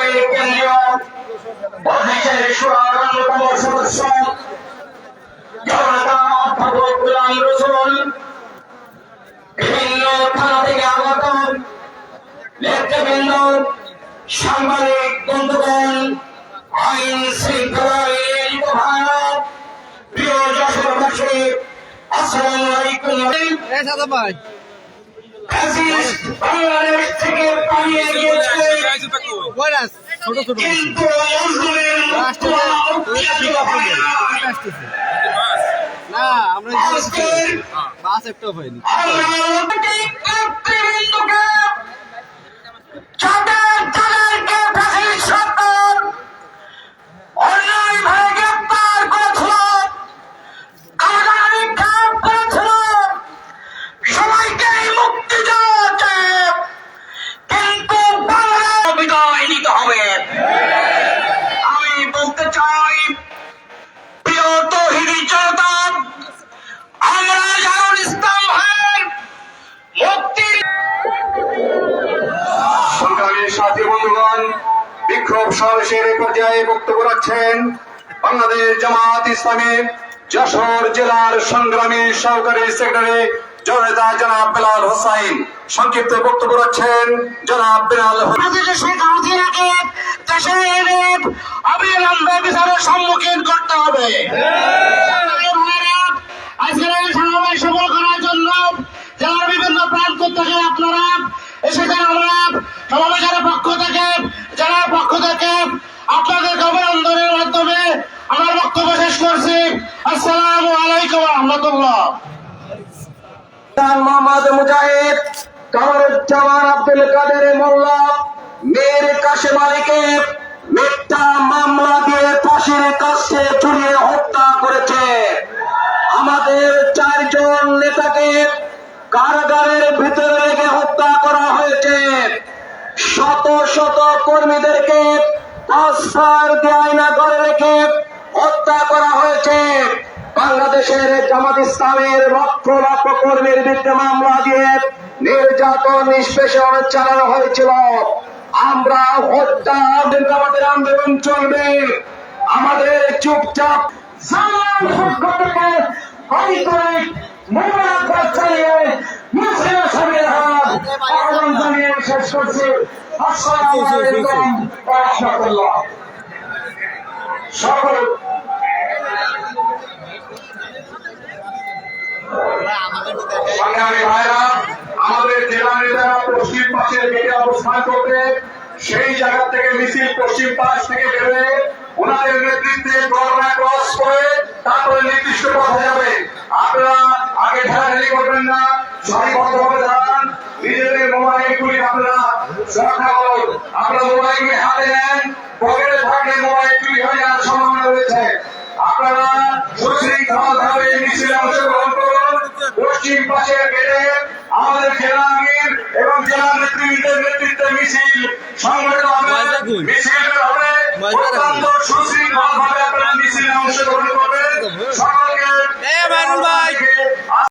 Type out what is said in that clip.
বিপ্লবী কেন্দ্রীয় মজলিসের শুরার অন্যতম সদস্য জনতা অধ্যাপক গোলাম রসুল, বিভিন্ন থানা থেকে আগত নেতৃবৃন্দ, সাংবাদিক বন্ধুগণ, আইন শৃঙ্খলায় নিয়োজিত ভারত, প্রিয় যশোরবাসী, আসসালামু আলাইকুম। বাংলাদেশ থেকে পালিয়ে গিয়েছে, কিন্তু না আমরা বাস একটা হয়নি। আমি বলতে চাই, প্রিয় তৌহিদি জনতা, আমরা জানুল ইসলাম ভাইয়ের মুক্তির সংগ্রামী সাথী বন্ধুগণ, বিক্ষোভ সমাবেশের পর্যায়ে বক্তব্য রাখছেন বাংলাদেশ জামাত ইসলামী যশোর জেলার সংগ্রামী সহকারী সেক্রেটারি জননেতা জনাব বেলাল হোসাইন। সংক্ষিপ্ত বক্তব্য রাখছেন জনাব বেলাল হোসাইন। শেখ হাসিনাকে দেশের অবিলম্বে বিচারের সম্মুখীন করতে হবে। আজকের এই সমাবেশ সফল করার জন্য জেলার বিভিন্ন প্রান্ত থেকে আপনারা এসেছেন। আমরা সমাবেশের পক্ষ থেকে, জেলার পক্ষ থেকে আপনাদের অভিনন্দনের মাধ্যমে আমার বক্তব্য শেষ করছি। আসসালামু আলাইকুম ওয়া রাহমাতুল্লাহ। মোহাম্মদ মুজাহিদ, কামরুজ্জামান আব্দুল কাদের মোল্লা, মীর কাশেম আলীকে মিথ্যা মামলা দিয়ে ফাঁসির কাছে ঝুলিয়ে হত্যা করেছে। আমাদের 4 জন নেতাকে কারাগারের ভিতরে রেখে হত্যা করা হয়েছে। শত শত কর্মীদেরকে ট্রান্সফার দেয় না করে রেখে হত্যা করা হয়েছে। বাংলাদেশের জামাত ইসলামের লক্ষ লক্ষ কর্মীর বিরুদ্ধে মামলা দিয়ে নির্যাতন নিষ্পেষণ চালানো হয়েছিল। আমরা হত্যা আমাদের আন্দোলন চলবে। আমাদের চুপচাপ শেষ করছি। আসসালামু আলাইকুম ওয়া রাহমাতুল্লাহ। সকল সংগ্রামী ভাইরা, আমাদের জেলা নেতারা পশ্চিম পাশের গেটে অবস্থান করবে। সেই জায়গা থেকে মিছিল পশ্চিম পাশ থেকে বেরোবে, ওনাদের নেতৃত্বে ক্রস করে তারপরে নির্দিষ্ট পথে যাবে। আপনারা আগে ঠেলাঠেলি করবেন না, সারিবদ্ধভাবে দাঁড়ান। নিজেদের মোবাইলগুলি আপনারা সুরক্ষা করুন। আপনারা মোবাইলগুলি হাতে নেন, পকেটে থাকলে মোবাইল চুরি হয়ে যাওয়ার সম্ভাবনা রয়েছে। আপনারা সুশৃঙ্খলভাবে মিছিলে অংশগ্রহণ করুন। পশ্চিম পাশের গেটে আমাদের জেলা আমির এবং জেলা নেতৃত্বের নেতৃত্বে মিছিল সংগঠিত হবে। মিছিল হবে অত্যন্ত সুশৃঙ্খলভাবে আপনারা মিছিলে অংশগ্রহণ করবেন। সকলকে